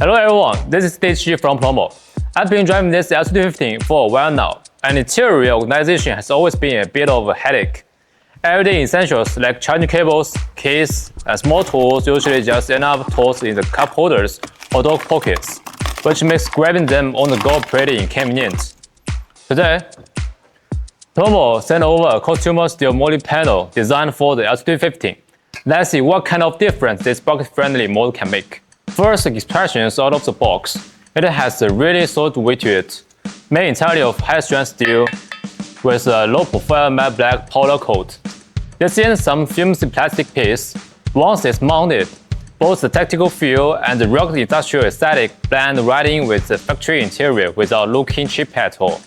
Hello everyone, this is Steve from Plomor. I've been driving this L215 for a while now, and interior organization has always been a bit of a headache. Everyday essentials like charging cables, keys, and small tools usually just end up tossed in the cup holders or dog pockets, which makes grabbing them on the go pretty inconvenient. Today, Plomor sent over a consumer steel Molle panel designed for the L215. Let's see what kind of difference this pocket-friendly model can make. First impressions out of the box. It has a really solid weight to it, made entirely of high-strength steel with a low-profile matte black powder coat. This isn't some flimsy plastic piece. Once it's mounted, both the tactical feel and the rugged industrial aesthetic blend right in with the factory interior without looking cheap at all.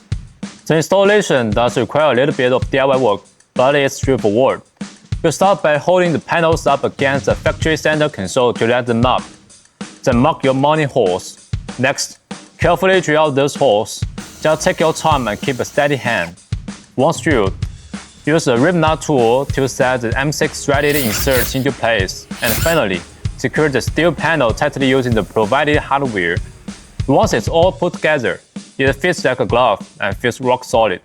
The installation does require a little bit of DIY work, but it's straightforward. You start by holding the panels up against the factory center console to let them up. Then mark your mounting holes. Next, carefully drill out those holes. Just take your time and keep a steady hand. Once drilled, use a rib nut tool to set the M6 threaded inserts into place, and finally, secure the steel panel tightly using the provided hardware. Once it's all put together, it fits like a glove and feels rock solid.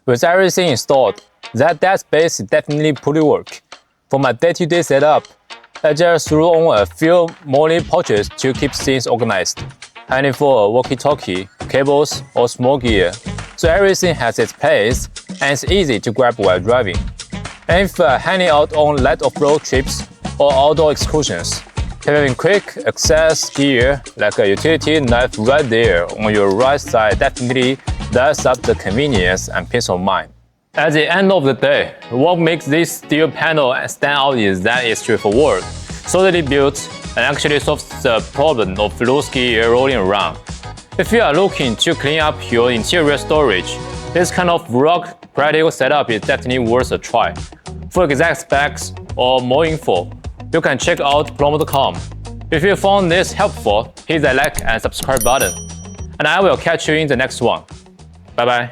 With everything installed, that desk space is definitely pretty work. For my day-to-day setup, I just threw on a few Molle pouches to keep things organized, handy for a walkie-talkie, cables, or small gear, so everything has its place and it's easy to grab while driving. And if hanging out on light off-road trips or outdoor excursions, having quick access gear like a utility knife right there on your right side definitely does up the convenience and peace of mind. At the end of the day, what makes this steel panel stand out is that it's straightforward, solidly built, and actually solves the problem of loose gear rolling around. If you are looking to clean up your interior storage, this kind of rugged, practical setup is definitely worth a try. For exact specs or more info, you can check out Plomor.com. If you found this helpful, hit the like and subscribe button. And I will catch you in the next one. Bye bye.